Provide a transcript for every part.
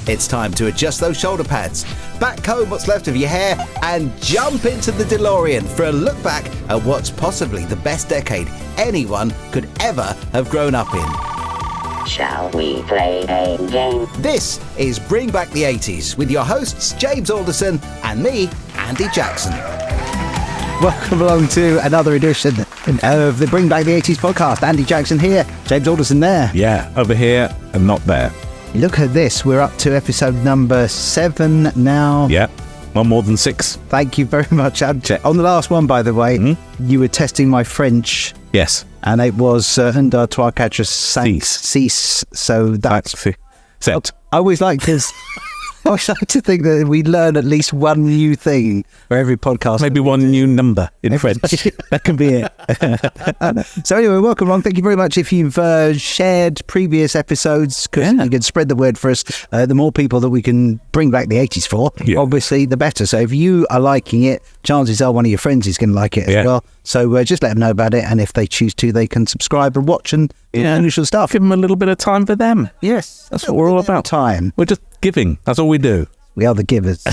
It's time to adjust those shoulder pads, backcomb what's left of your hair, and jump into the DeLorean for a look back at what's possibly the best decade anyone could ever have grown up in. Shall we play a game? This is Bring Back the 80s with your hosts James Alderson and me, Andy Jackson. Welcome along to another edition of the Bring Back the 80s podcast. Andy Jackson here, James Alderson there. Yeah, over here and not there. Look at this, we're up to episode number 7 now. Yeah, one more than 6. Thank you very much. On the last one, by the way, you were testing my French. Yes. And it was Un, deux, trois, quatre, cinq, six. So that's... Set. I always like to think that we learn at least one new thing for every podcast. Maybe one new number in French. That can be it. So anyway, welcome along. Thank you very much if you've shared previous episodes, because you can spread the word for us. The more people that we can bring back the 80s for, obviously, the better. So if you are liking it, chances are one of your friends is going to like it as well. So just let them know about it, and if they choose to, they can subscribe and watch and usual stuff. Give them a little bit of time for them. Yes. That's what we're all about. Time. We're just giving. That's all we do. We are the givers.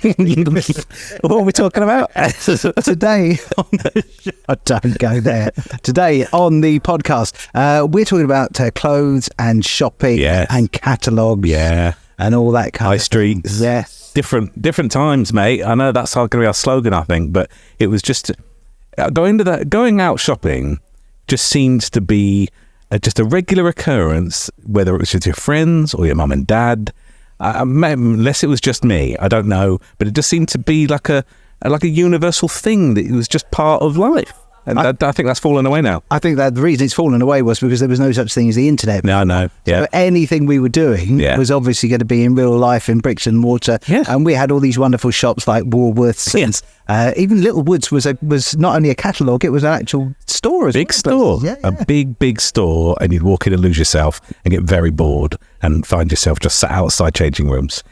What are we talking about? Today on the show, don't go there. Today on the podcast, we're talking about clothes and shopping and catalogues and all that kind High of streets. Yes. Different times, mate. I know that's going to be our slogan, I think, but it was just going out shopping just seems to be just a regular occurrence, whether it was with your friends or your mum and dad. Unless it was just me, I don't know, but it just seemed to be like a universal thing that it was just part of life. And I think that's fallen away now. I think that the reason it's fallen away was because there was no such thing as the internet. No, no. Yeah. So anything we were doing was obviously going to be in real life, in bricks and mortar. Yeah. And we had all these wonderful shops like Woolworths. Yes. Even Little Woods was not only a catalogue, it was an actual store as well. Big store. A big store, and you'd walk in and lose yourself and get very bored and find yourself just sat outside changing rooms,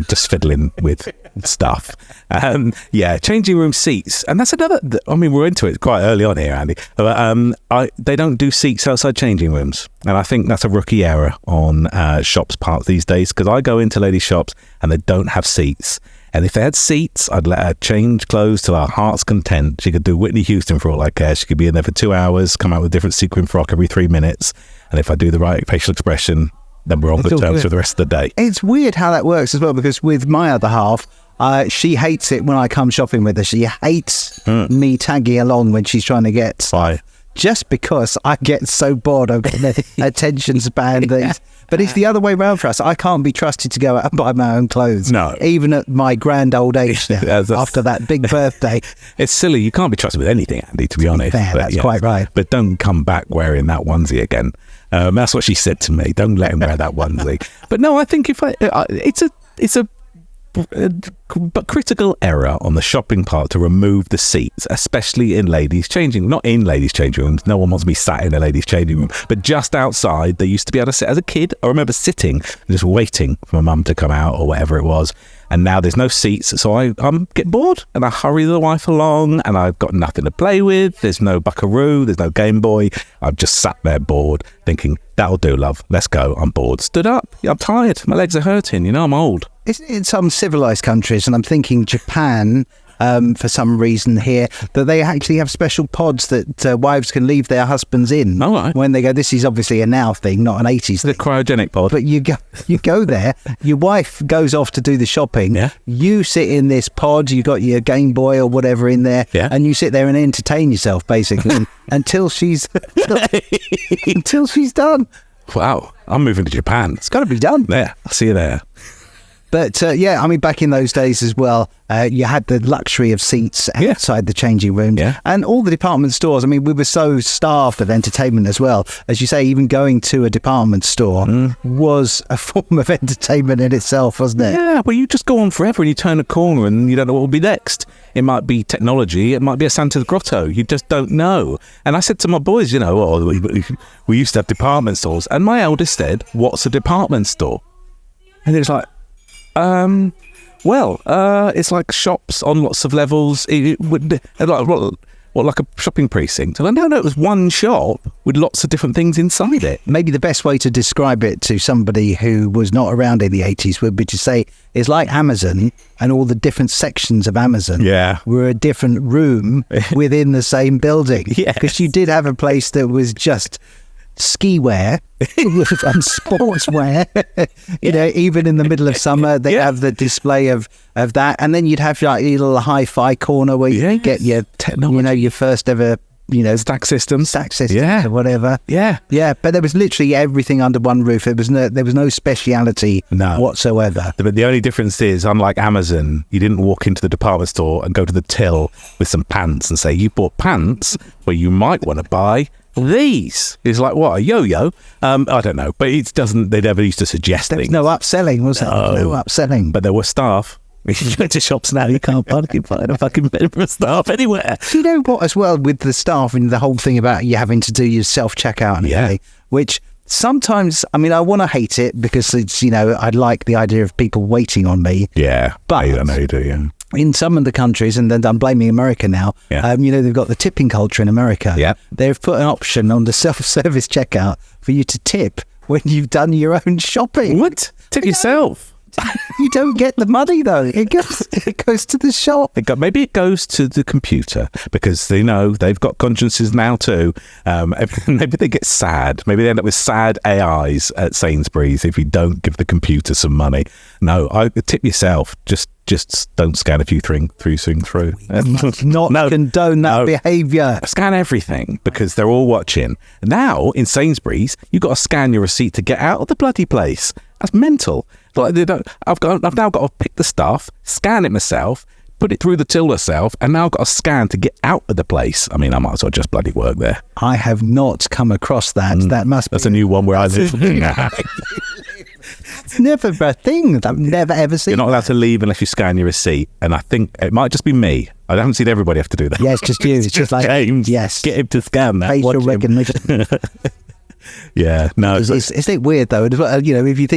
just fiddling with stuff. Changing room seats. And that's another, I mean, we're into it quite early on here, Andy. But they don't do seats outside changing rooms. And I think that's a rookie error on shops' part these days, because I go into ladies' shops and they don't have seats. And if they had seats, I'd let her change clothes to our heart's content. She could do Whitney Houston for all I care. She could be in there for 2 hours, come out with a different sequin frock every 3 minutes. And if I do the right facial expression, then we're on good terms for the rest of the day. It's weird how that works as well, because with my other half, she hates it when I come shopping with her. She hates me tagging along when she's trying to get... Why? Just because I get so bored of the attention span. But it's the other way around for us. I can't be trusted to go out and buy my own clothes. No. Even at my grand old age now, after that big birthday. It's silly. You can't be trusted with anything, Andy, to be honest. That's quite right. But don't come back wearing that onesie again. That's what she said to me. Don't let him wear that onesie. But no, I think it's a critical error on the shopping part to remove the seats, especially in ladies' changing. Not in ladies' changing rooms. No one wants to be sat in a ladies' changing room. But just outside, they used to be able to sit. As a kid, I remember sitting and just waiting for my mum to come out or whatever it was. And now there's no seats, so I get bored and I hurry the wife along, and I've got nothing to play with. There's no Buckaroo, there's no Game Boy. I've just sat there bored, thinking, that'll do, love. Let's go. I'm bored. Stood up. I'm tired. My legs are hurting. I'm old. In some civilized countries, and I'm thinking Japan, for some reason here, that they actually have special pods that wives can leave their husbands in when they go. This is obviously a now thing, not an 80s thing. The cryogenic pod. But you go there, your wife goes off to do the shopping, you sit in this pod, you got your Game Boy or whatever in there, and you sit there and entertain yourself, basically, until she's done. Wow, I'm moving to Japan. It's got to be done. Yeah, I'll see you there. But I mean, back in those days as well, you had the luxury of seats outside the changing rooms and all the department stores. I mean, we were so starved of entertainment as well. As you say, even going to a department store was a form of entertainment in itself, wasn't it? Yeah, well, you just go on forever and you turn a corner and you don't know what will be next. It might be technology. It might be a Santa's grotto. You just don't know. And I said to my boys, we used to have department stores. And my eldest said, what's a department store? And it's like, it's like shops on lots of levels. What, like a shopping precinct? And no, it was one shop with lots of different things inside it. Maybe the best way to describe it to somebody who was not around in the 80s would be to say it's like Amazon, and all the different sections of Amazon were a different room within the same building. Because you did have a place that was just ski wear and sportswear. You know, even in the middle of summer, they have the display of that, and then you'd have like a little hi-fi corner where you get your technology, you know, your first ever, you know, stack systems or whatever. But there was literally everything under one roof. There was no speciality whatsoever. But the only difference is, unlike Amazon, you didn't walk into the department store and go to the till with some pants and say, you bought pants, well, you might want to buy these. It's like, what, a yo-yo? I don't know, but it doesn't. They never used to suggest things. No upselling, was there? No upselling. But there were staff. You go to shops now, you can't find a fucking member of staff anywhere. Do you know what, as well, with the staff and the whole thing about you having to do your self-checkout and everything, which sometimes, I mean, I want to hate it because it's, you know, I like the idea of people waiting on me. Yeah, but I know you do, yeah. In some of the countries, and then I'm blaming America now, you know, they've got the tipping culture in America. They've put an option on the self-service checkout for you to tip when you've done your own shopping. What? Tip yourself? You don't get the money though. It goes to the shop. Maybe it goes to the computer because they know they've got consciences now too. Maybe they get sad. Maybe they end up with sad AIs at Sainsbury's if you don't give the computer some money. No, I tip yourself. Just don't scan a few through. Not condone that behaviour. Scan everything because they're all watching. Now in Sainsbury's, you've got to scan your receipt to get out of the bloody place. That's mental. Like I've now got to pick the stuff, scan it myself, put it through the till myself, and now I've got to scan to get out of the place. I mean, I might as well just bloody work there. I have not come across that. That's a new one where I live. It's never a thing that I've never ever seen. You're not allowed to leave unless you scan your receipt, and I think it might just be me. I haven't seen everybody have to do that. Yeah, it's just you. It's just like James. Yes, get him to scan that. Facial recognition. Yeah, no. Isn't it weird though? You know, if you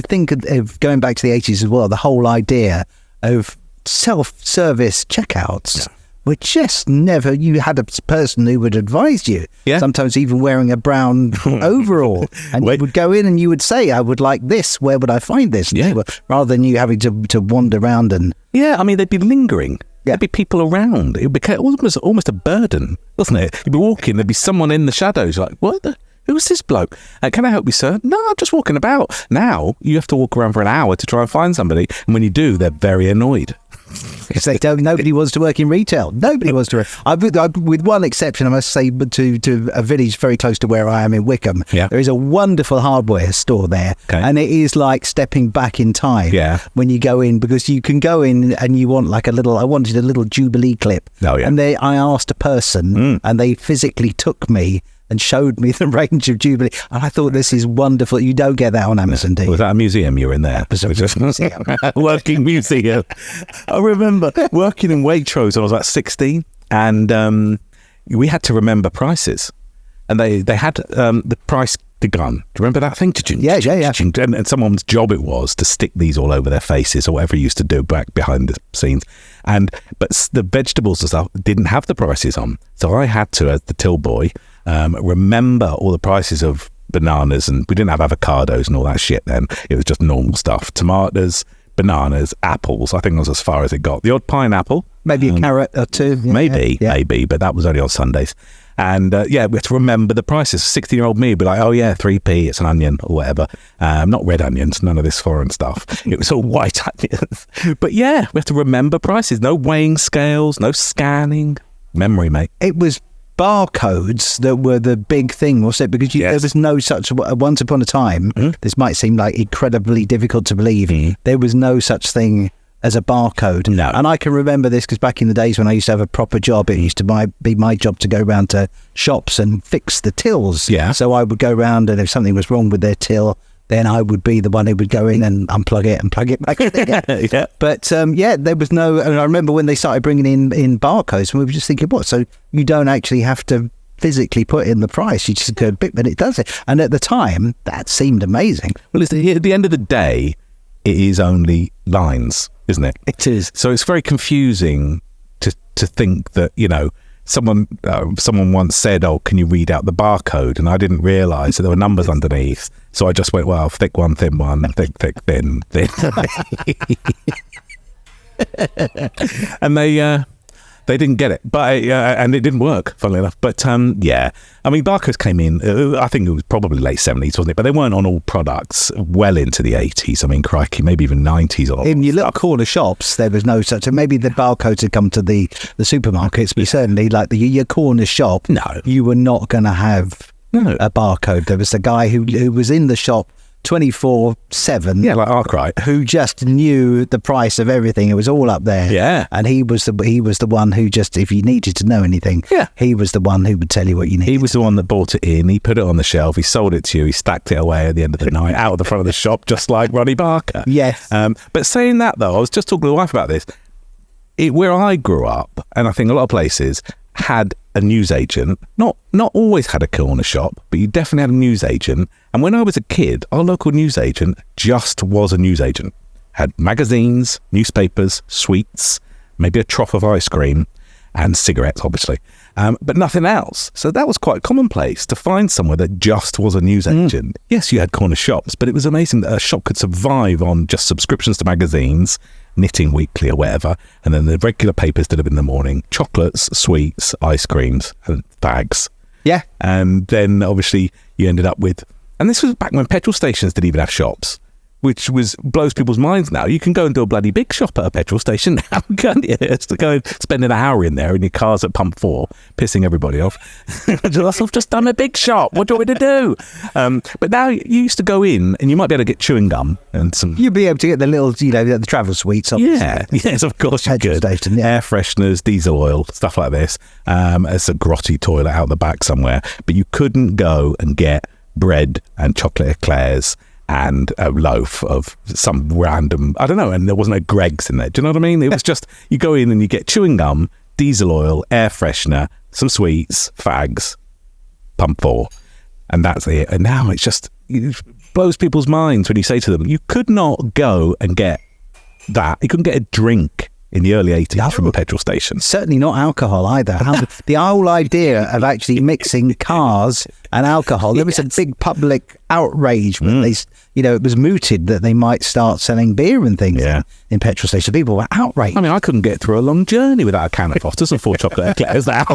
think of going back to the 80s as well, the whole idea of self-service checkouts were just never. You had a person who would advise you. Yeah. Sometimes even wearing a brown overall, and you would go in and you would say, "I would like this. Where would I find this?" Yeah. Rather than you having to wander around and. Yeah, I mean, they'd be lingering. There'd be people around. It would be almost a burden, wasn't it? You'd be walking, there'd be someone in the shadows. Like, what the? Who's this bloke? Can I help you, sir? No, I'm just walking about. Now, you have to walk around for an hour to try and find somebody. And when you do, they're very annoyed. Because nobody wants to work in retail. Nobody wants to work. With one exception, I must say, to a village very close to where I am in Wickham, there is a wonderful hardware store there. Okay. And it is like stepping back in time when you go in, because you can go in and you want like I wanted a little Jubilee clip. Oh, yeah. And I asked a person and they physically took me and showed me the range of Jubilee. And I thought, this is wonderful. You don't get that on Amazon, do you? Was that a museum you were in there? It was a museum. Working museum. I remember working in Waitrose when I was like 16, and we had to remember prices. And they had the price to gun. Do you remember that thing? Yeah. And someone's job it was to stick these all over their faces or whatever he used to do back behind the scenes. But the vegetables and stuff didn't have the prices on. So I had to, as the till boy, remember all the prices of bananas, and we didn't have avocados and all that shit then. It was just normal stuff. Tomatoes, bananas, apples. I think that was as far as it got. The odd pineapple. Maybe a carrot or two. Maybe, but that was only on Sundays. And we had to remember the prices. 16-year-old me would be like, oh yeah, 3p, it's an onion or whatever. Not red onions, none of this foreign stuff. It was all white onions. But yeah, we have to remember prices. No weighing scales, no scanning. Memory, mate. It was barcodes that were the big thing, was it? Because there was no such, once upon a time, this might seem like incredibly difficult to believe, there was no such thing as a barcode. No. And I can remember this because back in the days when I used to have a proper job, it used to be my job to go around to shops and fix the tills. Yeah. So I would go around, and if something was wrong with their till, then I would be the one who would go in and unplug it and plug it back in again. Yeah. But there was no, and I remember when they started bringing in barcodes, and we were just thinking, what? So you don't actually have to physically put in the price, you just go bit, but it does it. And at the time, that seemed amazing. Well, at the end of the day, it is only lines, isn't it? It is. So it's very confusing to think that, someone once said, "Oh, can you read out the barcode?" And I didn't realise that there were numbers underneath. So I just went, "Well, thick one, thin one, thick, thin, thin." And they didn't get it, but and it didn't work, funnily enough. But yeah, I mean, barcodes came in. I think it was probably late 70s, wasn't it? But they weren't on all products. Well into the 80s. I mean, crikey, maybe even 90s. In your little corner shops, there was no such. Maybe the barcodes had come to the supermarkets, but certainly, like your corner shop, no, you were not going to have a barcode. There was a guy who was in the shop 24/7, yeah, like Arkwright, who just knew the price of everything. It was all up there, yeah. And he was the one who just, if you needed to know anything, he was the one who would tell you what you needed. He was the one that bought it in. He put it on the shelf. He sold it to you. He stacked it away at the end of the night out of the front of the shop, just like Ronnie Barker. Yes. But saying that though, I was just talking to my wife about this. Where I grew up, and I think a lot of places had a newsagent, not always had a corner shop, but you definitely had a newsagent. And when I was a kid, our local newsagent just was a newsagent. Had magazines, newspapers, sweets, maybe a trough of ice cream, and cigarettes, obviously, but nothing else. So that was quite commonplace to find somewhere that just was a newsagent. Yes, you had corner shops, but it was amazing that a shop could survive on just subscriptions to magazines, Knitting Weekly or whatever, and then the regular papers delivered in the morning, chocolates, sweets, ice creams, and bags. Yeah. And then obviously you ended up with, and this was back when petrol stations didn't even have shops, which blows people's minds now. You can go and do a bloody big shop at a petrol station now, can't you? It's to go and spend an hour in there in your cars at pump 4, pissing everybody off. I've just done a big shop. What do you want me to do? But now you used to go in and you might be able to get chewing gum and some... You'd be able to get the little, the travel sweets. Obviously. Yeah, yes, of course you could. Station, yeah. Air fresheners, diesel oil, stuff like this. It's a grotty toilet out the back somewhere. But you couldn't go and get bread and chocolate eclairs and a loaf of some random, I don't know, and there wasn't a Greggs in there. Do you know what I mean? It was just, you go in and you get chewing gum, diesel oil, air freshener, some sweets, fags, pump 4, and that's it. And now it's just, it blows people's minds when you say to them, you could not go and get that. You couldn't get a drink in the early 80s from a petrol station. Certainly not alcohol either. The whole idea of actually mixing cars and alcohol, there was a big public outrage when they, it was mooted that they might start selling beer and things in petrol stations. People were outraged. I mean, I couldn't get through a long journey without a can of Foster's and 4 chocolate eclairs now.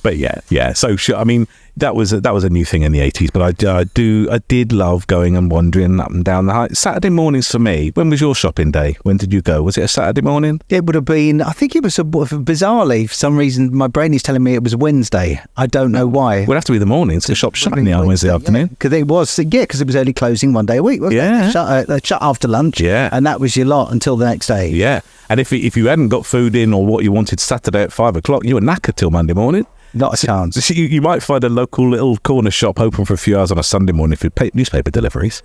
But yeah. So I mean, that was a new thing in the 80s. But I did love going and wandering up and down the high. Saturday mornings for me. When was your shopping day? When did you go? Was it a Saturday morning? It would have been. I think it was bizarrely, for some reason, my brain is telling me it was Wednesday. I don't know why. It would have to be the morning. So the shop shut on Wednesday afternoon. Because it was early closing one day a week. Wasn't it? Shut after lunch. Yeah, and that was your lot until the next day. Yeah, and if you hadn't got food in or what you wanted Saturday at 5 o'clock, you were knackered till Monday morning. Not a chance. So you might find a local little corner shop open for a few hours on a Sunday morning for newspaper deliveries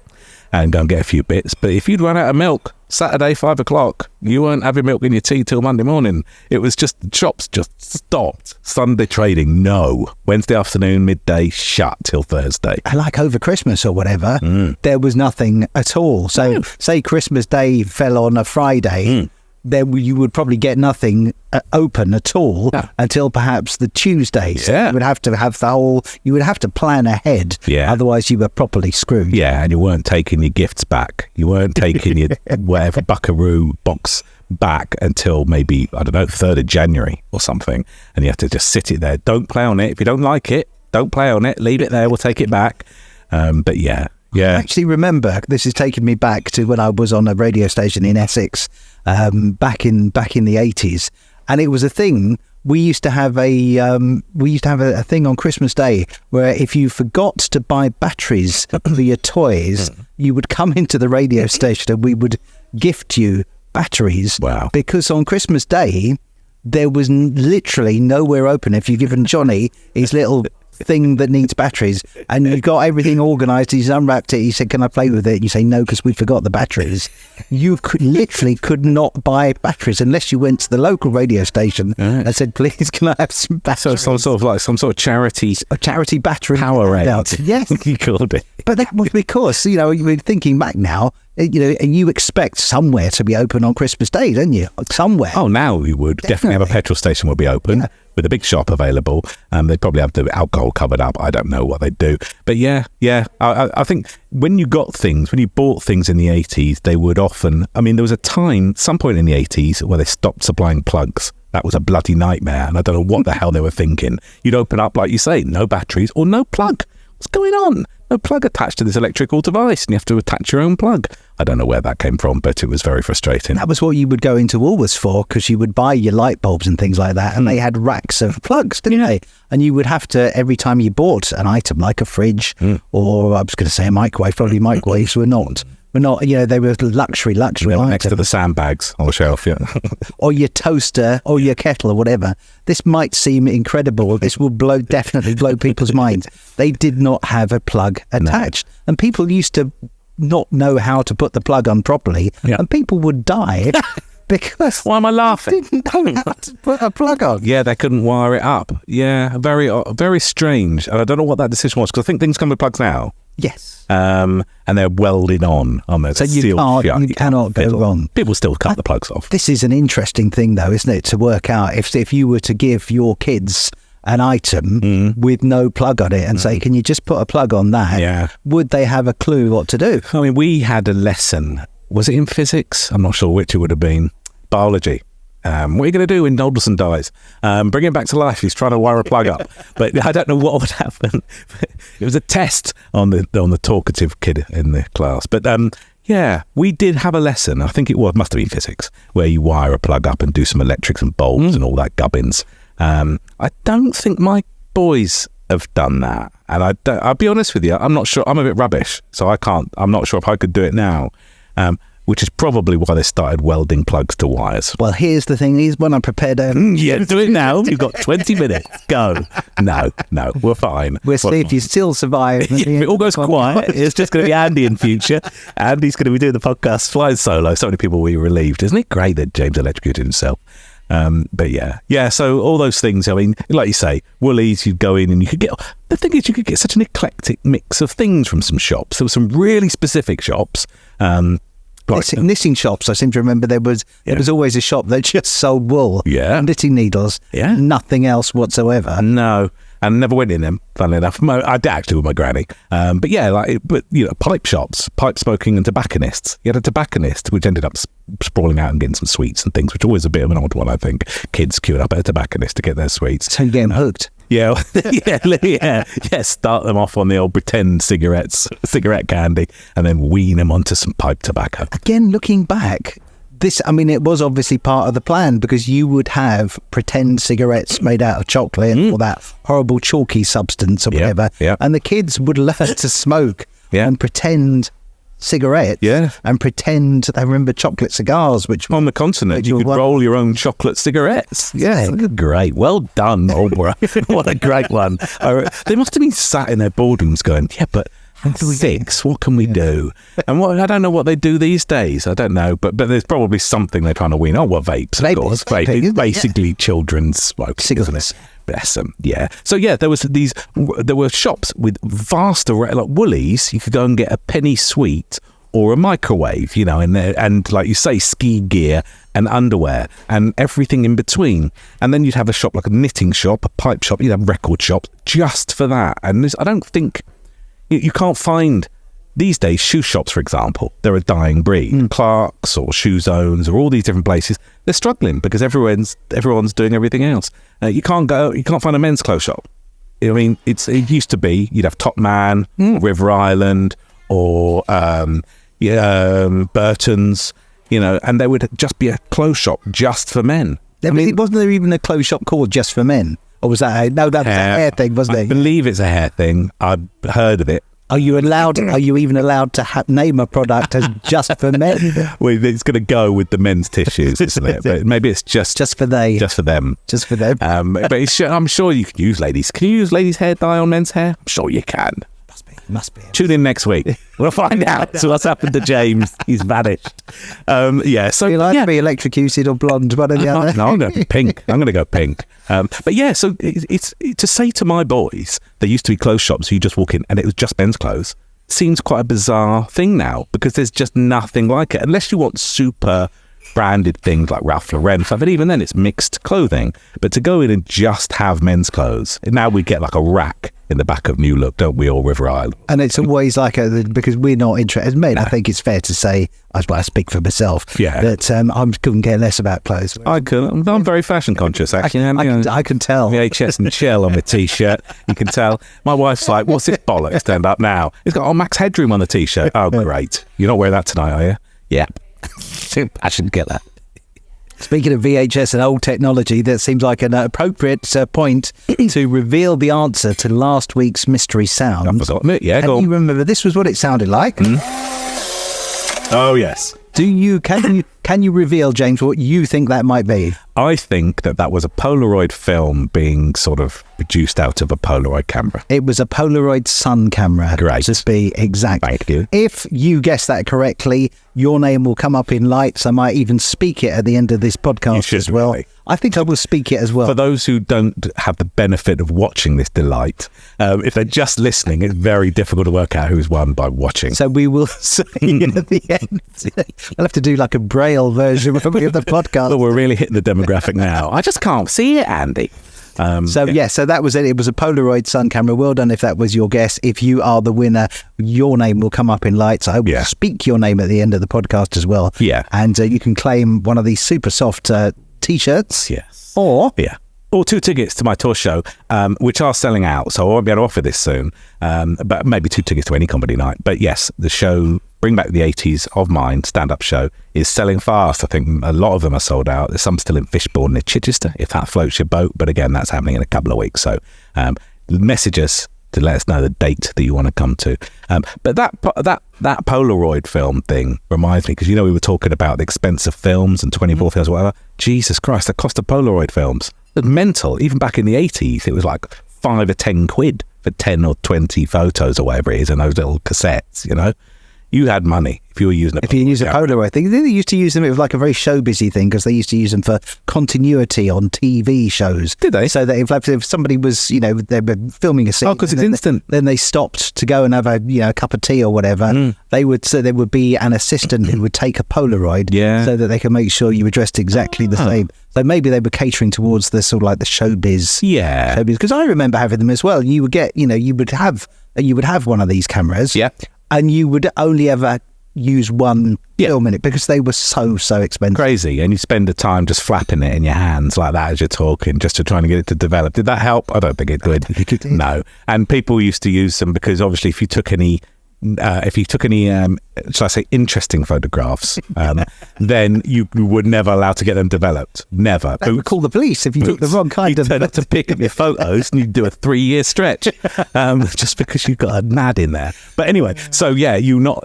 and go and get a few bits. But if you'd run out of milk Saturday 5 o'clock, you weren't having milk in your tea till Monday morning. It was just, shops just stopped. Sunday trading, no. Wednesday afternoon, midday, shut till Thursday. And like over Christmas or whatever, there was nothing at all. So say Christmas Day fell on a Friday, then you would probably get nothing open at all until perhaps the Tuesday. So you would have to have you would have to plan ahead. Yeah. Otherwise you were properly screwed. Yeah, and you weren't taking your gifts back. You weren't taking your whatever Buckaroo box back until maybe, I don't know, 3rd of January or something. And you have to just sit it there. Don't play on it. If you don't like it, don't play on it. Leave it there. We'll take it back. But yeah. I actually remember, this is taking me back to when I was on a radio station in Essex back in the 80s, and it was a thing. We used to have a thing on Christmas Day where if you forgot to buy batteries for your toys, you would come into the radio station and we would gift you batteries. Wow! Because on Christmas Day there was literally nowhere open. If you've given Johnny his little thing that needs batteries and you've got everything organised, he's unwrapped it, he said, can I play with it? And you say no because we forgot the batteries. You could not buy batteries unless you went to the local radio station and said, please can I have some batteries? So some sort of charity battery power out. Yes. You called it. But that was because, you were thinking back now, and you expect somewhere to be open on Christmas Day, don't you? Somewhere. Oh, now we would definitely have a petrol station will be open with a big shop available. They'd probably have the alcohol covered up. I don't know what they do, but yeah. I think when you bought things in the 80s, they would often. I mean, there was a time, some point in the 80s, where they stopped supplying plugs. That was a bloody nightmare, and I don't know what the hell they were thinking. You'd open up, like you say, no batteries or no plug. What's going on? No plug attached to this electrical device, and you have to attach your own plug. I don't know where that came from, but it was very frustrating. That was what you would go into Woolworths for, because you would buy your light bulbs and things like that, and they had racks of plugs, didn't they? And you would have to, every time you bought an item like a fridge, or I was going to say a microwave, probably microwaves were not. They were luxury items. Next to the sandbags on the shelf, yeah. Or your toaster, or your kettle, or whatever. This might seem incredible. This will definitely blow people's minds. They did not have a plug attached. No. And people used to not know how to put the plug on properly, and people would die because... Why am I laughing? They didn't know how to put a plug on. Yeah, they couldn't wire it up. Yeah, very, very strange. And I don't know what that decision was, because I think things come with plugs now. Yes. And they're welded on there. So you cannot go wrong. People still cut the plugs off. This is an interesting thing, though, isn't it, to work out if you were to give your kids an item with no plug on it and say, can you just put a plug on that? Yeah. Would they have a clue what to do? I mean, we had a lesson. Was it in physics? I'm not sure which it would have been. Biology. What are you going to do when Alderson dies? Bring him back to life. He's trying to wire a plug up. But I don't know what would happen. It was a test on the talkative kid in the class. But we did have a lesson. I think must have been physics, where you wire a plug up and do some electrics and bulbs and all that gubbins. I don't think my boys have done that. And I'll be honest with you, I'm not sure. I'm a bit rubbish, so I'm not sure if I could do it now. Which is probably why they started welding plugs to wires. Well, here's the thing. Here's when I prepared do it now. You've got 20 minutes. Go. No, we're fine. We'll see if you still survive. If it all goes quiet, it's just going to be Andy in future. Andy's going to be doing the podcast flying solo. So many people will be relieved. Isn't it great that James electrocuted himself? But yeah, so all those things, I mean, like you say, Woolies, you'd go in and you could get such an eclectic mix of things from some shops. There were some really specific shops. Knitting shops, I seem to remember there was always a shop that just sold wool, knitting needles, nothing else whatsoever. No, and never went in them, funnily enough. I did actually with my granny. Pipe shops, pipe smoking and tobacconists. You had a tobacconist, which ended up sprawling out and getting some sweets and things, which always a bit of an odd one, I think. Kids queuing up at a tobacconist to get their sweets. So you get them hooked. Yeah, start them off on the old pretend cigarette candy and then wean them onto some pipe tobacco. Again, looking back, it was obviously part of the plan, because you would have pretend cigarettes made out of chocolate or that horrible chalky substance or whatever, and the kids would learn to smoke and pretend cigarettes and pretend they remember chocolate cigars, which on the continent you could roll your own chocolate cigarettes. Great, well done, Aldborough. What a great one. They must have been sat in their boardrooms going, but what can we do? And I don't know what they do these days. I don't know, but there's probably something they're trying to wean. Vapes, of course. Vaping, basically children's smoking, isn't it? Bless them. Yeah. So there were shops with vast array, like Woolies. You could go and get a penny sweet or a microwave, and like you say, ski gear and underwear and everything in between. And then you'd have a shop like a knitting shop, a pipe shop. You'd have record shops just for that. And I don't think you can't find these days shoe shops, for example. They're a dying breed. Clark's or Shoe Zones or all these different places, they're struggling because everyone's doing everything else. You can't find a men's clothes shop. I mean, it used to be you'd have Top Man, River Island, or Burton's, and there would just be a clothes shop just for men. Wasn't there even a clothes shop called Just for Men? Or was that that was a hair thing, wasn't it? I believe it's a hair thing. I've heard of it. Are you even allowed to name a product as Just for Men? Well, it's going to go with the men's tissues, isn't it? But maybe it's just for them. Just for them. But I'm sure you can use ladies. Can you use ladies' hair dye on men's hair? I'm sure you can. Must be. Tune in next week. We'll find out. So what's happened to James? He's vanished. So you like to be electrocuted or blonde, one or the other? No, I'm going to be pink. I'm going to go pink. So it's to say to my boys, there used to be clothes shops. So you just walk in and it was just men's clothes. seems quite a bizarre thing now because there's just nothing like it. Unless you want super branded things like Ralph Lauren stuff, and even then it's mixed clothing. But to go in and just have men's clothes, now we get like a rack in the back of New Look, don't we, or River Isle? And it's always like because we're not interested as men. I think it's fair to say, I speak for myself, that I couldn't care less about clothes. I'm very fashion conscious, actually. I can tell. VHS and Shell on the t-shirt, you can tell. My wife's like, what's this bollocks? Stand up now. It's got Max Headroom on the t-shirt. Oh, great. You're not wearing that tonight, are you? Yep. I shouldn't get that. Speaking of VHS and old technology, that seems like an appropriate point to reveal the answer to last week's mystery sound. I've forgotten it. Yeah, go on. You remember this was what it sounded like? Oh yes. Can you reveal, James, what you think that might be? I think that was a Polaroid film being sort of produced out of a Polaroid camera. It was a Polaroid Sun camera. Great. To be exact. Thank you. If you guess that correctly, your name will come up in lights. I might even speak it at the end of this podcast as well. Really. I think I will speak it as well. For those who don't have the benefit of watching this delight, if they're just listening, it's very difficult to work out who's won by watching. So we will say at the end. I'll have to do like a Braille version of the podcast. Well, we're really hitting the demographic now. I just can't see it, Andy. So that was it. It was a Polaroid Sun camera. Well done if that was your guess. If you are the winner, your name will come up in lights. I will speak your name at the end of the podcast as well. Yeah. And you can claim one of these super soft T-shirts. Yes. Or 2 tickets to my tour show, which are selling out. So I won't be able to offer this soon. But maybe 2 tickets to any comedy night. But yes, the show, Bring Back the 80s of mine, stand-up show, is selling fast. I think a lot of them are sold out. There's some still in Fishbourne near Chichester, if that floats your boat. But again, that's happening in a couple of weeks. So message us to let us know the date that you want to come to. But that Polaroid film thing reminds me, because we were talking about the expensive films and 24 films, whatever. Jesus Christ, the cost of Polaroid films. It was mental. Even back in the 80s, it was like 5 or 10 quid for 10 or 20 photos or whatever it is in those little cassettes, You had money if you were using a Polaroid. If you use a Polaroid thing. They used to use them, it was like a very show busy thing, because they used to use them for continuity on TV shows. Did they? So that if somebody was, they were filming a scene. Oh, because it's instant. Then they stopped to go and have a cup of tea or whatever. There would be an assistant who would take a Polaroid so that they could make sure you were dressed exactly the same. So maybe they were catering towards the sort of like the showbiz. Yeah. Because I remember having them as well. You would get, you would have one of these cameras. Yeah. And you would only ever use one film in it because they were so expensive. Crazy. And you spend the time just flapping it in your hands like that as you're talking, just to try and get it to develop. Did that help? I don't think it did. No. And people used to use them because obviously if you took any shall I say, interesting photographs, then you were never allowed to get them developed. Never. They would call the police if you took the wrong kind of... You'd have to pick up your photos and you'd do a 3-year stretch just because you've got a NAD in there. But anyway, so you not...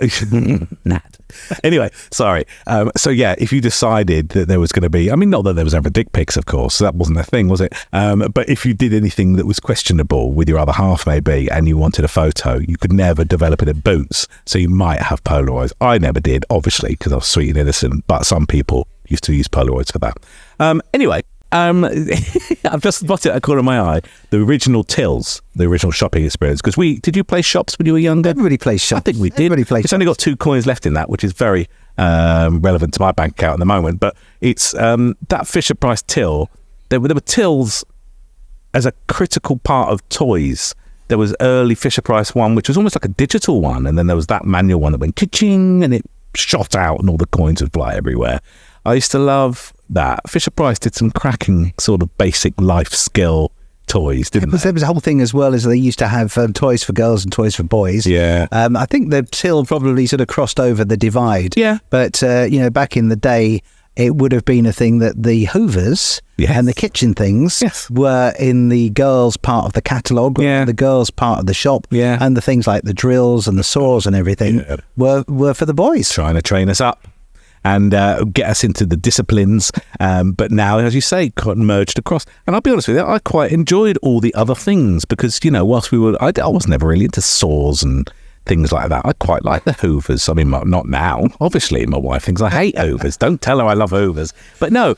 NAD. Anyway, sorry. If you decided that there was going to be... I mean, not that there was ever dick pics, of course. So that wasn't a thing, was it? But if you did anything that was questionable with your other half, maybe, and you wanted a photo, you could never develop it at Boots. So you might have Polaroids. I never did, obviously, because I was sweet and innocent. But some people used to use Polaroids for that. Anyway... I've just spotted a corner of my eye the original tills, the original shopping experience, because did you play shops when you were younger? Everybody plays shops. I think we did. It's only got 2 coins left in that, which is very relevant to my bank account at the moment, but it's that Fisher-Price till. There were tills as a critical part of toys. There was early Fisher-Price one, which was almost like a digital one, and then there was that manual one that went ka-ching and it shot out and all the coins would fly everywhere. I used to love that. Fisher-Price did some cracking sort of basic life skill toys, didn't they? There was a whole thing as well, as they used to have toys for girls and toys for boys. Yeah. I think the till probably sort of crossed over the divide. Yeah. But, back in the day, it would have been a thing that the Hoovers and the kitchen things were in the girls' part of the catalogue, the girls' part of the shop, and the things like the drills and the saws and everything were for the boys. Trying to train us up and get us into the disciplines, but now, as you say, got merged across. And I'll be honest with you, I quite enjoyed all the other things because, whilst I was never really into saws and things like that. I quite like the Hoovers. I mean, not now. Obviously, my wife thinks I hate Hoovers. Don't tell her I love Hoovers. But no,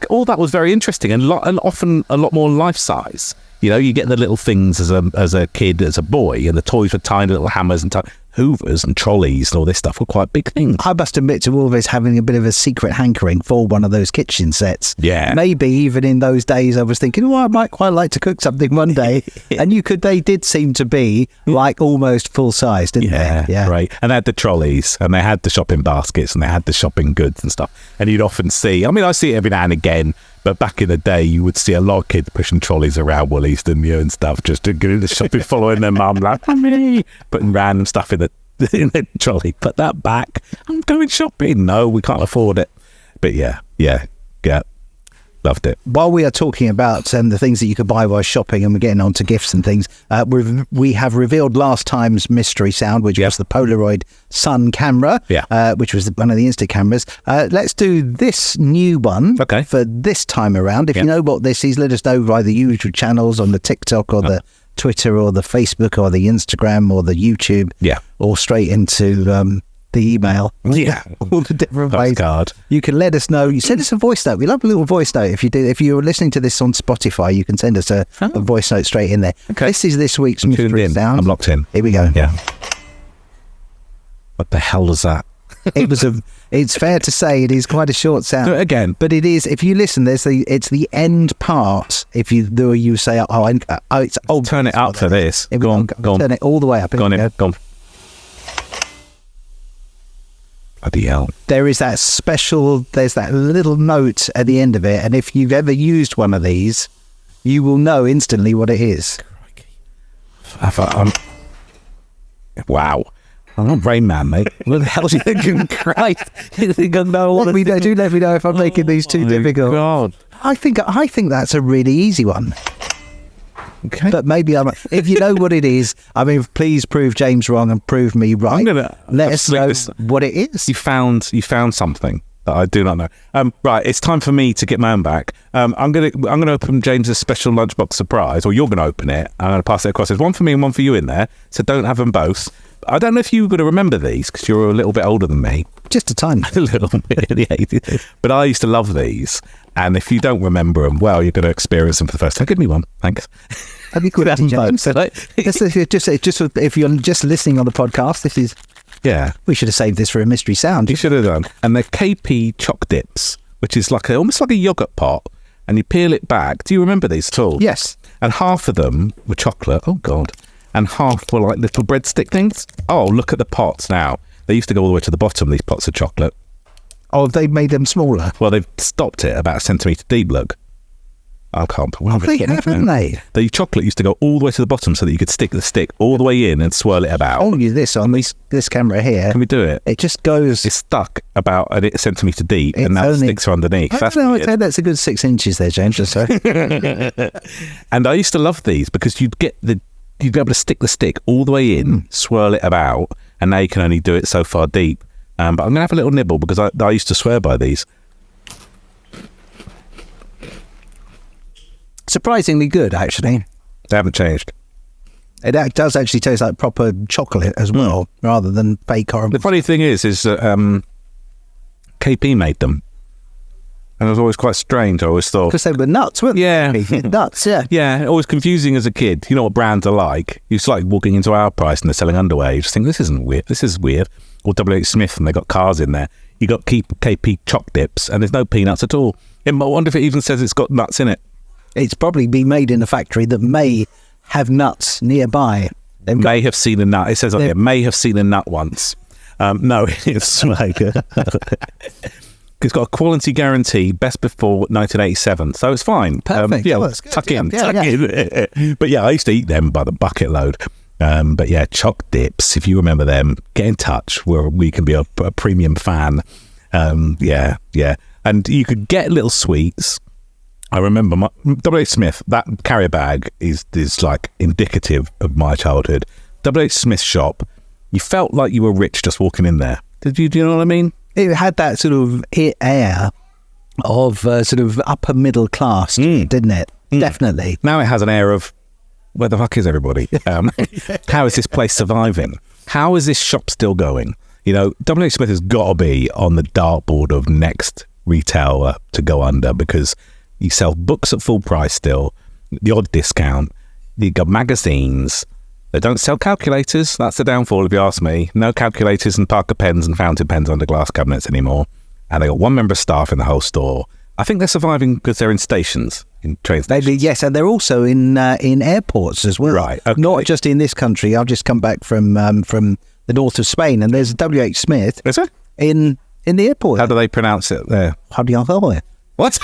all that was very interesting and often a lot more life size. You get the little things as a kid, as a boy, and the toys were tiny little hammers and Hoovers and trolleys and all this stuff were quite big things. I must admit to all of us having a bit of a secret hankering for one of those kitchen sets. Yeah. Maybe even in those days I was thinking, oh, I might quite like to cook something one day. And they did seem to be like almost full size, didn't they? Yeah, right. And they had the trolleys and they had the shopping baskets and they had the shopping goods and stuff. And you'd often see, I mean, I see it every now and again, but back in the day, you would see a lot of kids pushing trolleys around Woolies, didn't you, and stuff, just to go to the shopping, following their mum, like, putting random stuff in the trolley. Put that back. I'm going shopping. No, we can't afford it. But yeah. Loved it. While we are talking about the things that you could buy while shopping, and we're getting on to gifts and things, we have revealed last time's mystery sound, which was the Polaroid Sun camera, which was one of the Insta cameras. Let's do this new one for this time around. If you know what this is, let us know via the usual channels on the TikTok or the Twitter or the Facebook or the Instagram or the YouTube, or straight into the email, all the different ways. You can let us know. You send us a voice note. We love a little voice note. If you're listening to this on Spotify, you can send us a voice note straight in there. This is this week's mystery sound. I'm locked in. Here we go. What the hell was that? It's fair to say it is quite a short sound. Do it again. But it is, if you listen, it's the end part. If you say, it's old. Turn it up for this. Go on. Turn it all the way up. Go on. Bloody hell. There's that little note at the end of it, and if you've ever used one of these, you will know instantly what it is. Wow. I'm not Rain Man, mate. What the hell do you think? Christ. You think I know what do let me know if I'm making these too difficult. God. I think that's a really easy one. Okay. But maybe if you know what it is, I mean, please prove James wrong and prove me right. Let us know what it is. You found something that I do not know. Right, it's time for me to get my own back. I'm gonna open James's special lunchbox surprise, or you're gonna open it. I'm gonna pass it across. There's one for me and one for you in there, so don't have them both. I don't know if you're going to remember these because you're a little bit older than me. Just a tiny a little bit in the 80s. But I used to love these. And if you don't remember them, well, you're going to experience them for the first time. Give me one. Thanks. That'd be good, James. If you're just listening on the podcast, this is... Yeah. We should have saved this for a mystery sound. You should have done. And they're KP Choc Dips, which is almost like a yoghurt pot. And you peel it back. Do you remember these at all? Yes. And half of them were chocolate. Oh, God. And half were like little breadstick things. Oh, look at the pots now. They used to go all the way to the bottom, these pots of chocolate. Oh, they've made them smaller? Well, they've stopped it about a centimetre deep, look. I can't... They have, haven't they? The chocolate used to go all the way to the bottom so that you could stick the stick all the way in and swirl it about. I'll use this on this camera here. Can we do it? It just goes... It's stuck about a centimetre deep and now the sticks are underneath. I'd say that's a good 6 inches there, James. And I used to love these because you'd be able to stick the stick all the way in, swirl it about, and now you can only do it so far deep. But I'm going to have a little nibble because I used to swear by these. Surprisingly good, actually. They haven't changed. It does actually taste like proper chocolate as well, rather than fake caramel. The funny thing is that KP made them. And it was always quite strange, I always thought. Because they were nuts, weren't they? Nuts, yeah. Yeah, always confusing as a kid. You know what brands are like. It's like walking into our price and they're selling underwear. You just think, this isn't weird. This is weird. Or WH Smith and they got cars in there. You got KP Choc Dips and there's no peanuts at all. I wonder if it even says it's got nuts in it. It's probably been made in a factory that may have nuts nearby. May have seen a nut. It says on here, may have seen a nut once. No, it's like... It's got a quality guarantee, best before 1987, so it's fine. Perfect. Tuck in. But yeah, I used to eat them by the bucket load. But yeah, Choc Dips, if you remember them, get in touch where we can be a premium fan. Yeah. And you could get little sweets. I remember my WH Smith, that carrier bag is like indicative of my childhood. WH Smith shop, you felt like you were rich just walking in there. Do you know what I mean? It had that sort of air of sort of upper middle class, didn't it? Definitely. Now it has an air of, where the fuck is everybody? How is this place surviving? How is this shop still going? You know, WH Smith has got to be on the dartboard of next retailer to go under because you sell books at full price still, the odd discount, you got magazines, They don't sell calculators. That's the downfall, if you ask me. No calculators and Parker pens and fountain pens under glass cabinets anymore. And they got one member of staff in the whole store. I think they're surviving because they're in stations, in train stations. Yes, and they're also in airports as well. Right, okay. Not just in this country. I've just come back from the north of Spain, and there's a WH Smith Is it? in the airport. How do they pronounce it there? How do you know it? What?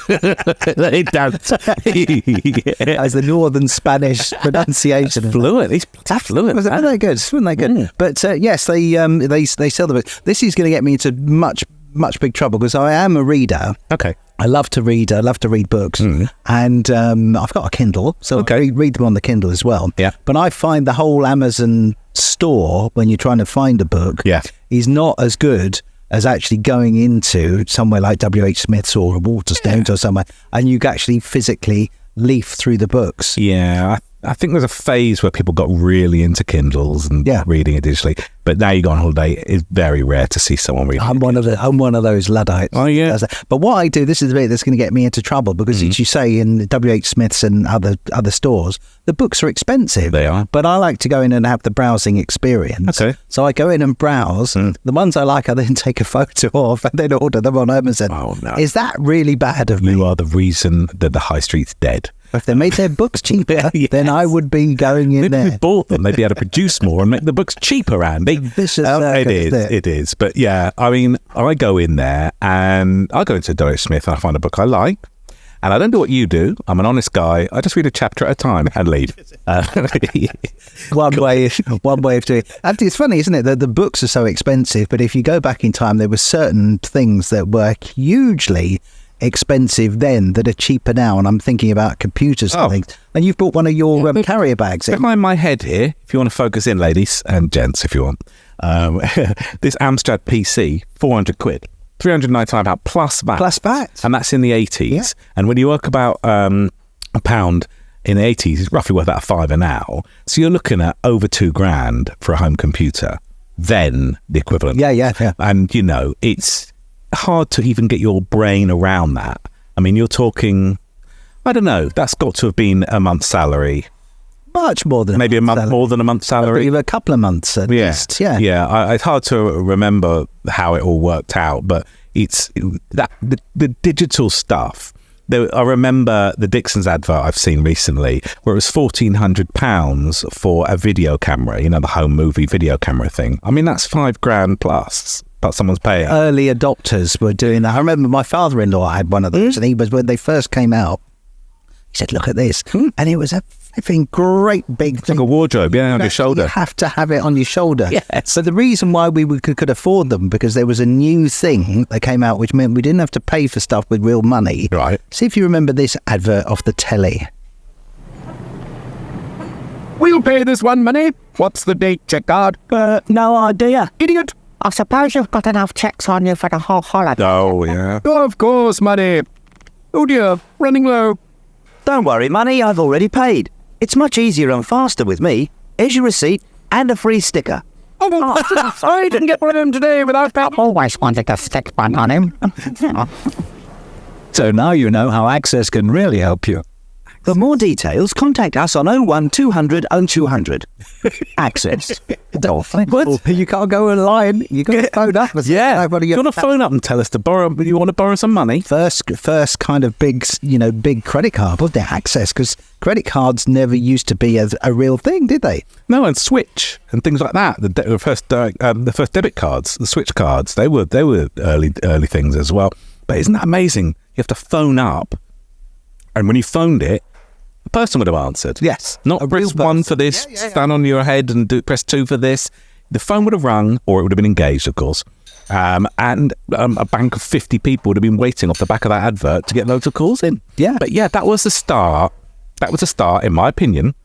They don't. As the northern Spanish pronunciation. Fluent. He's fluent. Wasn't that good? Wasn't that good? Mm. But yes, they sell the book. This is going to get me into much big trouble because I am a reader. Okay. I love to read. I love to read books, and I've got a Kindle, so I read them on the Kindle as well. Yeah. But I find the whole Amazon store when you're trying to find a book, is not as good as actually going into somewhere like WH Smith's or Waterstones or somewhere, and you actually physically leaf through the books. Yeah, I think there's a phase where people got really into Kindles and reading it digitally. But now you go on holiday, it's very rare to see someone reading. I'm one of those Luddites. Oh yeah. But what I do, this is the bit that's going to get me into trouble because, as you say, in WH Smith's and other stores, the books are expensive. They are. But I like to go in and have the browsing experience. Okay. So I go in and browse. The ones I like, I then take a photo of and then order them on Amazon. Oh no! Is that really bad of me? You are the reason that the high street's dead. If they made their books cheaper, then I would be going in there. If we bought them, they'd be able to produce more and make the books cheaper, Andy. It is. But yeah, I mean, I go in there and I go into WH Smith and I find a book I like. And I don't do what you do. I'm an honest guy. I just read a chapter at a time and leave. One way of doing it. Actually, it's funny, isn't it? The books are so expensive, but if you go back in time, there were certain things that were hugely expensive then that are cheaper now, and I'm thinking about computers and things. And you've brought one of your carrier bags in. Behind my head here, if you want to focus in, ladies and gents, if you want, this Amstrad PC, 400 quid, 395 out plus VAT. Plus VAT. And that's in the 80s. Yeah. And when you work about a pound in the 80s, it's roughly worth about £5 now. So you're looking at over £2,000 for a home computer. Then the equivalent. Yeah. And, you know, it's hard to even get your brain around that. I mean, you're talking, I don't know, that's got to have been a month's salary. Much more than maybe a month more than a month's salary. A couple of months at least. Yeah. It's hard to remember how it all worked out, but it's that the digital stuff. I remember the Dixon's advert I've seen recently where it was £1,400 for a video camera, you know, the home movie video camera thing. I mean, that's £5,000 plus. But someone's paying. Early adopters were doing that. I remember my father-in-law had one of those, and he was, when they first came out, he said, "Look at this," and it was a flipping great big thing. Like a wardrobe, on your shoulder. You have to have it on your shoulder. Yes. So the reason why we could afford them, because there was a new thing that came out, which meant we didn't have to pay for stuff with real money. Right. See if you remember this advert off the telly. We'll pay this one money. What's the date, check card? No idea. Idiot. I suppose you've got enough checks on you for the whole holiday. Oh, yeah. Oh, of course, money. Oh dear, running low. Don't worry, money, I've already paid. It's much easier and faster with me. Here's your receipt and a free sticker. Oh, I didn't get one of them today without that. Always wanted to stick one on him. So now you know how Access can really help you. For more details, contact us on 01200 0200. Access. What? You can't go online. You got to phone up. Yeah. Do you want to phone up and tell us to borrow? You want to borrow some money? First kind of big credit card was their Access, because credit cards never used to be a real thing, did they? No, and Switch and things like that. The first debit cards, the Switch cards, they were early things as well. But isn't that amazing? You have to phone up, and when you phoned it, the person would have answered. Yes. Not press 1 for this, stand on your head and press 2 for this. The phone would have rung, or it would have been engaged, of course. And a bank of 50 people would have been waiting off the back of that advert to get loads of calls in. Yeah. But yeah, that was the start. That was the start, in my opinion,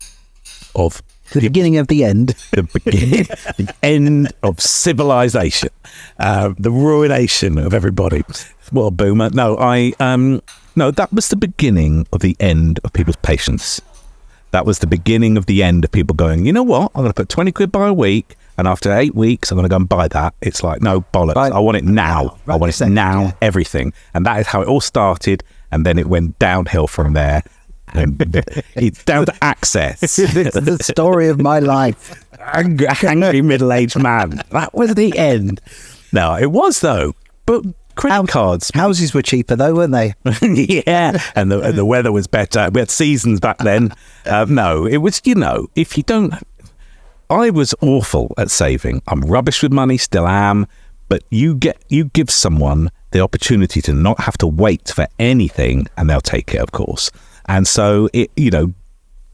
of the beginning of the end. The end of civilization. The ruination of everybody. What a boomer. No, that was the beginning of the end of people's patience. That was the beginning of the end of people going, you know what? I'm going to put 20 quid by a week, and after 8 weeks, I'm going to go and buy that. It's like, no, bollocks. Right. I want it now. Right. I want it now, everything. And that is how it all started, and then it went downhill from there. It's down to access. It's the story of my life. Angry middle-aged man. That was the end. No, it was though. But credit cards. Houses were cheaper though, weren't they? Yeah, and the weather was better. We had seasons back then. No, it was, if you don't... I was awful at saving. I'm rubbish with money, still am. But you give someone the opportunity to not have to wait for anything, and they'll take it, of course. And so,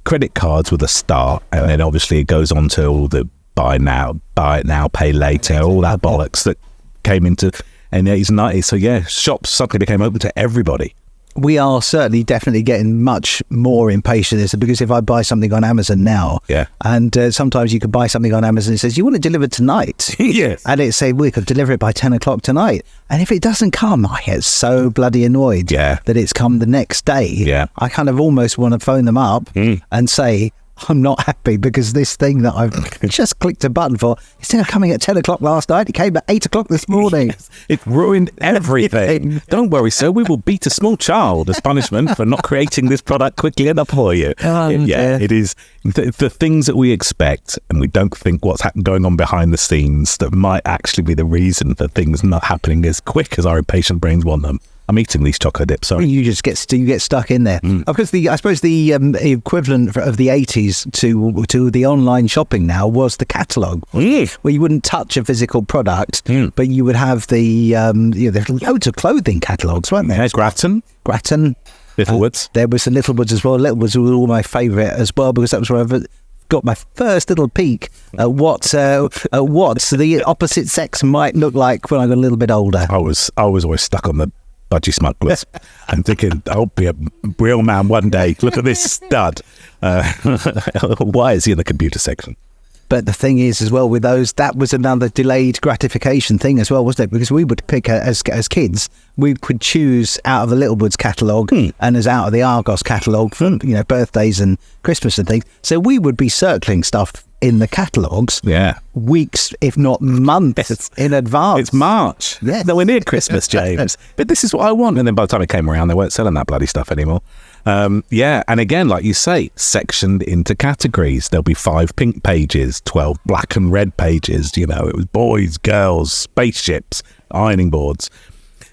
credit cards were the start, and then obviously it goes on to all the buy it now, pay later, all that bollocks that came into in the 80s and 90s. So yeah, shops suddenly became open to everybody. We are certainly definitely getting much more impatient with this, because if I buy something on Amazon now, and sometimes you could buy something on Amazon, it says, you want it delivered tonight? Yes. And it say, we could deliver it by 10 o'clock tonight. And if it doesn't come, I get so bloody annoyed that it's come the next day. Yeah. I kind of almost want to phone them up and say, I'm not happy because this thing that I've just clicked a button for, instead of coming at 10 o'clock last night, it came at 8 o'clock this morning. Yes, it ruined everything. Don't worry, sir. We will beat a small child as punishment for not creating this product quickly enough for you. It is the things that we expect and we don't think what's going on behind the scenes that might actually be the reason for things not happening as quick as our impatient brains want them. I'm eating these chocolate dips. Sorry, you just get stuck in there. Of course, I suppose the equivalent of the 80s to the online shopping now was the catalogue, where you wouldn't touch a physical product, but you would have there's loads of clothing catalogues, weren't there? There's Grattan, Littlewoods. There was the Littlewoods as well. Littlewoods were all my favourite as well, because that was where I got my first little peek at what the opposite sex might look like when I got a little bit older. I was always stuck on the budgie smugglers. I'm thinking I'll be a real man one day. Look at this stud. Why is he in the computer section? But the thing is, as well, with those, that was another delayed gratification thing as well, wasn't it? Because we would pick, as kids, we could choose out of the Littlewoods catalogue and as out of the Argos catalogue for birthdays and Christmas and things. So we would be circling stuff in the catalogues weeks, if not months in advance. It's March. Yes. Nowhere near Christmas, James. But this is what I want. And then by the time it came around, they weren't selling that bloody stuff anymore. And again, like you say, sectioned into categories. There'll be 5 pink pages, 12 black and red pages. It was boys, girls, spaceships, ironing boards.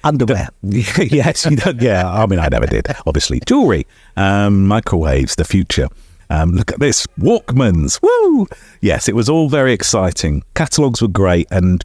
Underwear. Yes, I mean, I never did, obviously. Jewellery, microwaves, the future. Look at this, Walkmans, woo! Yes, it was all very exciting. Catalogues were great, and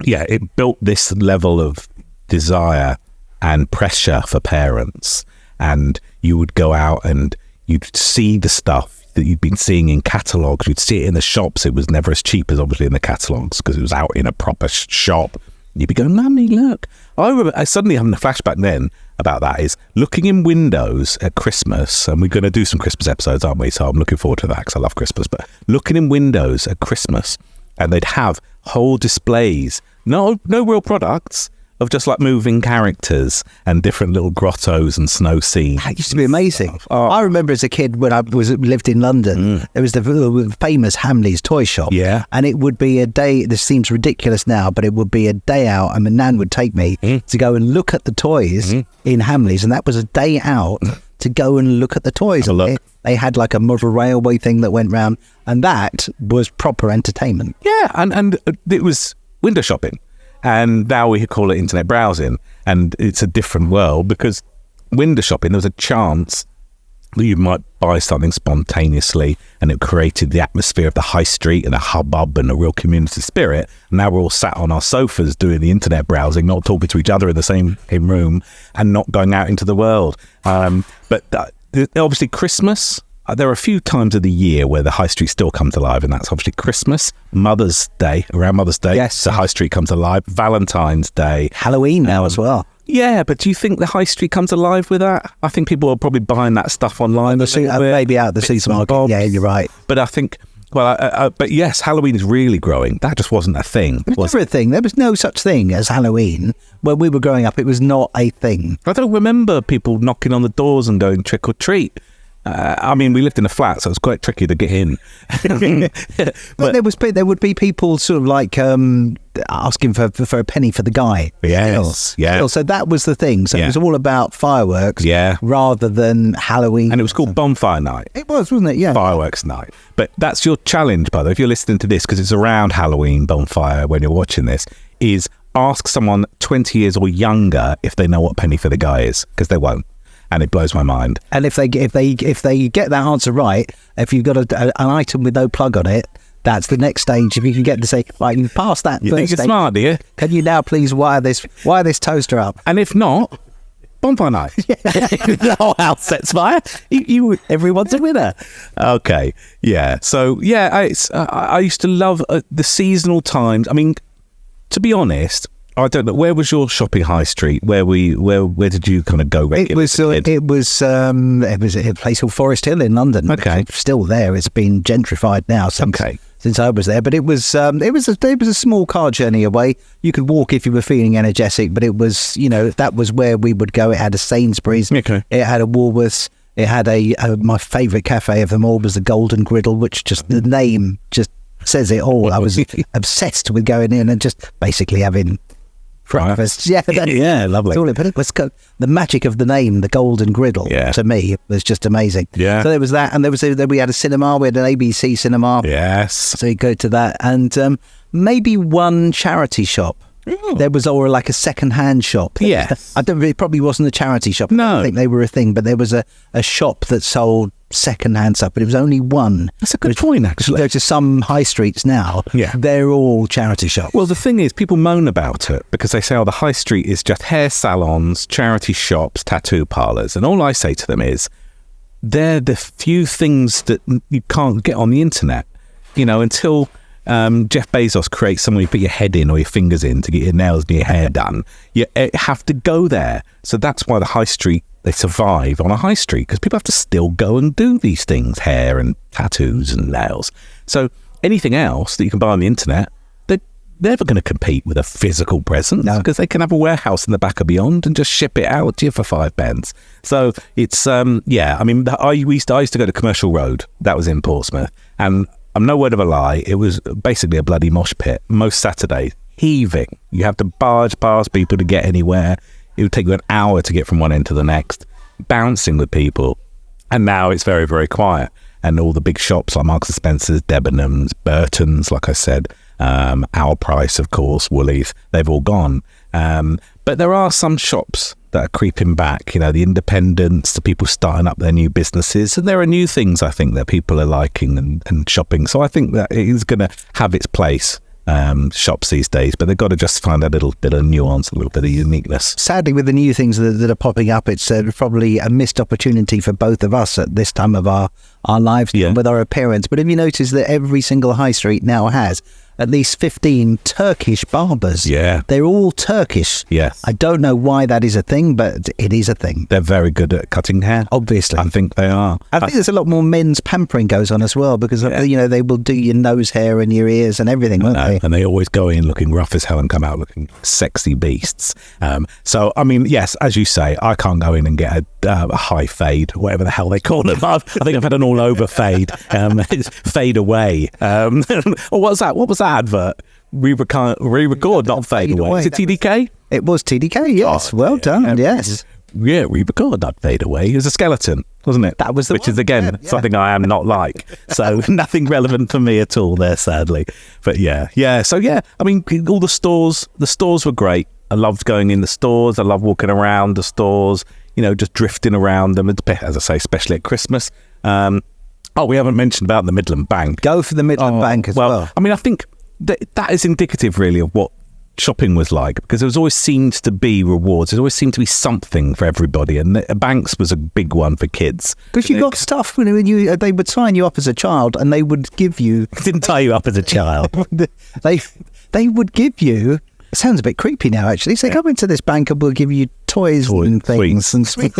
it built this level of desire and pressure for parents. And you would go out and you'd see the stuff that you'd been seeing in catalogues. You'd see it in the shops. It was never as cheap as obviously in the catalogues because it was out in a proper shop. You'd be going, Mummy, look. I remember I suddenly having a flashback then about that is looking in windows at Christmas, and we're going to do some Christmas episodes, aren't we? So I'm looking forward to that because I love Christmas. But looking in windows at Christmas, and they'd have whole displays, no real products, of just like moving characters and different little grottos and snow scenes. That used to be amazing. I remember as a kid when I lived in London, there was the famous Hamleys toy shop. Yeah. And it would be a day, this seems ridiculous now, but it would be a day out, and my nan would take me to go and look at the toys in Hamleys, and that was a day out to go and look at the toys. They had like a motor railway thing that went round, and that was proper entertainment. Yeah, and it was window shopping. And now we call it internet browsing, and it's a different world because window shopping, there was a chance that you might buy something spontaneously, and it created the atmosphere of the high street and a hubbub and a real community spirit. And now we're all sat on our sofas doing the internet browsing, not talking to each other in the same room and not going out into the world. But obviously Christmas, there are a few times of the year where the high street still comes alive, and that's obviously Christmas, Mother's Day, around Mother's Day. Yes. The high street comes alive, Valentine's Day. Halloween now as well. Yeah, but do you think the high street comes alive with that? I think people are probably buying that stuff online. Maybe out of the supermarket. Yeah, you're right. But I think, but yes, Halloween is really growing. That just wasn't a thing. It was never a thing. There was no such thing as Halloween. When we were growing up, it was not a thing. I don't remember people knocking on the doors and going trick or treat. I mean, we lived in a flat, so it was quite tricky to get in. But there would be people sort of like asking for a penny for the guy. Yes, yeah. Still, so that was the thing. So it was all about fireworks, rather than Halloween. And it was called Bonfire Night. It was, wasn't it? Yeah, Fireworks Night. But that's your challenge, by the way, if you're listening to this, because it's around Halloween bonfire when you're watching this, is ask someone 20 years or younger if they know what penny for the guy is, because they won't. And it blows my mind. And if they get that answer right, if you've got an item with no plug on it, that's the next stage. If you can get to say, right, you've passed that. You first think you're stage, smart, do you? Can you now please wire this toaster up? And if not, Bonfire Night. The whole house sets fire. Everyone's a winner. Okay, yeah. So yeah, I used to love the seasonal times. I mean, to be honest, I don't know. Where was your shopping high street? Where did you kind of go regularly? It was a place called Forest Hill in London. Okay, it's still there. It's been gentrified now since I was there. But it was a small car journey away. You could walk if you were feeling energetic, but it was that was where we would go. It had a Sainsbury's. Okay. It had a Woolworths. It had my favourite cafe of them all was the Golden Griddle, which just the name just says it all. I was obsessed with going in and just basically having breakfast. Yeah, lovely. But it was the magic of the name, the Golden Griddle. Yeah. To me, was just amazing. Yeah. So there was that, and we had a cinema. We had an ABC cinema. Yes. So you go to that, and maybe one charity shop. Oh. There was, or like a second-hand shop. Yes. It probably wasn't a charity shop. No. I don't think they were a thing, but there was a shop that sold second-hand stuff, but it was only one. That's a good point, actually. There's just some high streets now. Yeah. They're all charity shops. Well, the thing is, people moan about it because they say, the high street is just hair salons, charity shops, tattoo parlours. And all I say to them is, they're the few things that you can't get on the internet. Until Jeff Bezos creates somewhere you put your head in or your fingers in to get your nails and your hair done, you have to go there. So that's why the high street, they survive on a high street, because people have to still go and do these things, hair and tattoos and nails. So anything else that you can buy on the internet, they're never going to compete with a physical presence, because they can have a warehouse in the back of Beyond and just ship it out to you for 5 pence. So it's, I mean, I used to go to Commercial Road. That was in Portsmouth. And I'm no word of a lie, it was basically a bloody mosh pit most Saturdays, heaving. You have to barge past people to get anywhere. It would take you an hour to get from one end to the next, bouncing with people. And now it's very, very quiet. And all the big shops like Marks & Spencer's, Debenhams, Burton's, like I said, Our Price, of course, Woolies, they've all gone. But there are some shops that are creeping back, the independents, the people starting up their new businesses. And there are new things, I think, that people are liking and shopping. So I think that it is going to have its place, shops these days, but they've got to just find a little bit of nuance, a little bit of uniqueness. Sadly, with the new things that are popping up, it's probably a missed opportunity for both of us at this time of our lives with our appearance. But have you noticed that every single high street now has at least 15 Turkish barbers? Yeah. They're all Turkish. Yes. I don't know why that is a thing, but it is a thing. They're very good at cutting hair. Obviously. I think they are. I think there's a lot more men's pampering goes on as well, because, they will do your nose hair and your ears and everything, won't they? And they always go in looking rough as hell and come out looking sexy beasts. So, I mean, yes, as you say, I can't go in and get a high fade, whatever the hell they call it. I think I've had an all-over fade. Fade away. Or what's that? What was that advert? Re-record, not fade away. Is it TDK? It was TDK, yes. Well done, yes. Yeah, re-record, not fade away. It was a skeleton, wasn't it? That was the Which one. is, again, something I am not like. So nothing relevant for me at all there, sadly. But yeah. So, I mean, all the stores were great. I loved going in the stores. I loved walking around the stores, just drifting around them, as I say, especially at Christmas. We haven't mentioned about the Midland Bank. Go for the Midland Bank as well. I mean, I think that is indicative, really, of what shopping was like, because there always seemed to be rewards. There always seemed to be something for everybody, and Banks was a big one for kids. Because you got stuff when they would sign you up as a child, and they would give you. Didn't tie you up as a child. They would give you. It sounds a bit creepy now, actually. So come into this bank and we'll give you toys and things sweets. and sweets.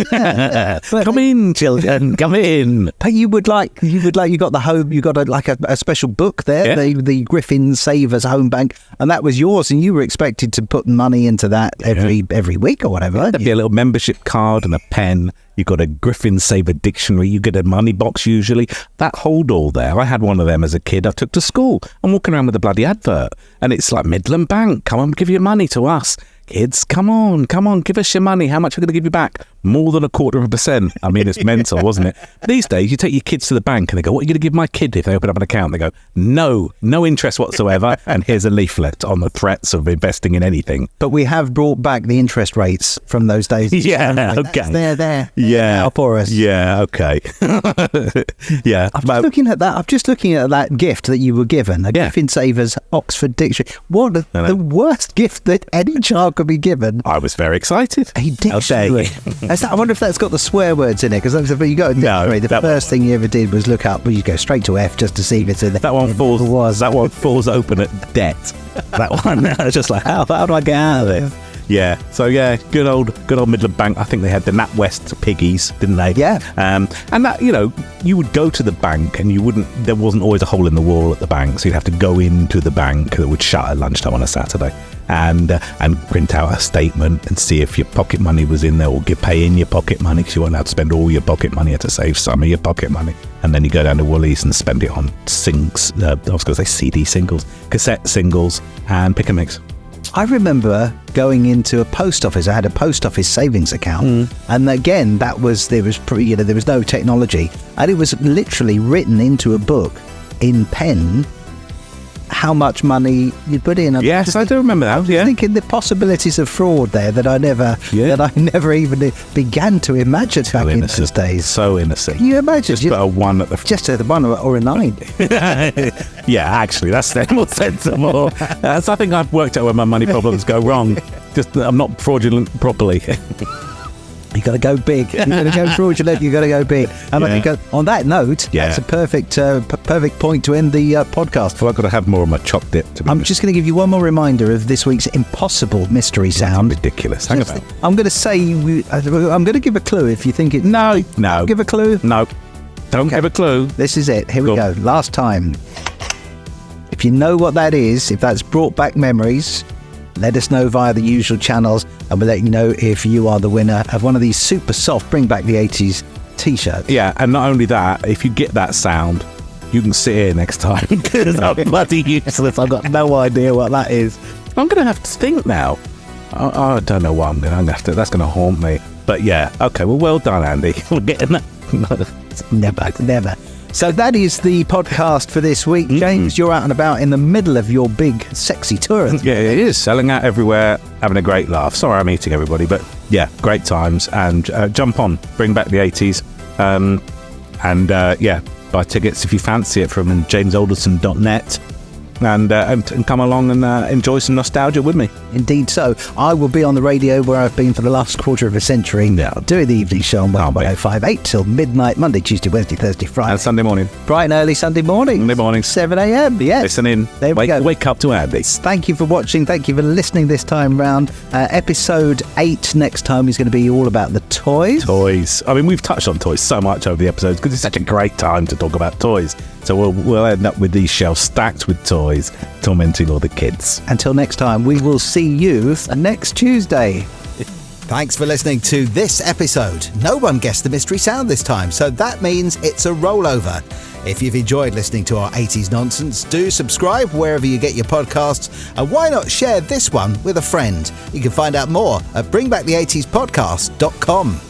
But, Come in, children. Come in. but you got a special book there, Yeah. the Griffin Savers Home Bank, and that was yours, and you were expected to put money into that every week or whatever. weren't There'd you? be a little membership card and a pen. You got a Griffin Saver dictionary. You get a money box usually. That hold all there. I had one of them as a kid. I took to school. I'm walking around with a bloody advert, and it's like Midland Bank. Come on, give your money to us. Kids, come on, give us your money. How much are we going to give you back? More than 0.25%. I mean, it's mental, wasn't it? These days, you take your kids to the bank and they go, what are you going to give my kid if they open up an account? They go, no interest whatsoever. And here's a leaflet on the threats of investing in anything. But we have brought back the interest rates from those days. Yeah, Like, okay. They're there. Yeah. Now for us. Yeah, okay. Yeah. I'm just looking at that. I'm just looking at that gift that you were given, a Yeah. Griffin Savers Oxford Dictionary. What I know. the worst gift that any child could be given? I was very excited. A How dare you. dictionary. I wonder if that's got the swear words in it, because you got a dictionary. The that first thing you ever did was look up. Well, you go straight to F just to see if it's in there. That one It falls. was. That one falls open at debt. That one. I was just like, how do I get out of it? Yeah. So yeah, good old Midland Bank. I think they had the NatWest piggies, didn't they? Yeah. And that you would go to the bank and there wasn't always a hole in the wall at the bank, so you'd have to go into the bank that would shut at lunchtime on a Saturday. And print out a statement and see if your pocket money was in there, or pay in your pocket money, because you weren't allowed to spend all your pocket money. You had to save some of your pocket money, and then you go down to Woolies and spend it on I was going to say CD singles, cassette singles, and pick and mix. I remember going into a post office. I had a post office savings account, and again, there was no technology, and it was literally written into a book in pen how much money you put in. Yes, I do remember that. Yeah. Thinking the possibilities of fraud there that I never even began to imagine back in those days. So innocent. Can you imagine? Just put a 1 at the Just a 1 or a 9. Yeah, actually, that's more sensible. I think I've worked out where my money problems go wrong. Just I'm not fraudulent properly. You got to go big. You got to go fraudulent. You got to go big. And I think on that note, that's a perfect point to end the podcast. Well, I've got to have more of my choc dip. I'm just going to give you one more reminder of this week's impossible mystery sound. Ridiculous. Hang about. I'm going to say I'm going to give a clue if you think it. No. Give a clue. No. Don't give a clue. This is it. Here we Go go. Last time. If you know what that is, if that's brought back memories, let us know via the usual channels, and we'll let you know if you are the winner of one of these super soft Bring Back the 80s t-shirts. Yeah, and not only that, if you get that sound, you can sit here next time, because I'm bloody useless. I've got no idea what that is. I'm going to have to think now. I don't know what I'm going to have to. That's going to haunt me. But yeah, okay, well done, Andy. We're getting that. Never. So that is the podcast for this week. James, you're out and about in the middle of your big, sexy tour. Yeah, it is. Selling out everywhere, having a great laugh. Sorry I'm eating everybody, but yeah, great times. And jump on, Bring Back the 80s. Buy tickets if you fancy it from jamesalderson.net. And come along and enjoy some nostalgia with me. Indeed so. I will be on the radio where I've been for the last quarter of a century, doing the evening show on 105.8 till midnight, Monday, Tuesday, Wednesday, Thursday, Friday. And Sunday morning. Bright and early Sunday morning. Sunday morning. 7 a.m. Yes. Listen in. There we go. Wake up to Andy. Thank you for watching. Thank you for listening this time round. Episode 8 next time is going to be all about the toys. Toys. I mean, we've touched on toys so much over the episodes because it's such a great time to talk about toys. So we'll end up with these shelves stacked with toys, tormenting all the kids. Until next time, we will see you next Tuesday. Thanks for listening to this episode. No one guessed the mystery sound this time, so that means it's a rollover. If you've enjoyed listening to our 80s nonsense, do subscribe wherever you get your podcasts, and why not share this one with a friend? You can find out more at bringbacktheatiespodcast.com.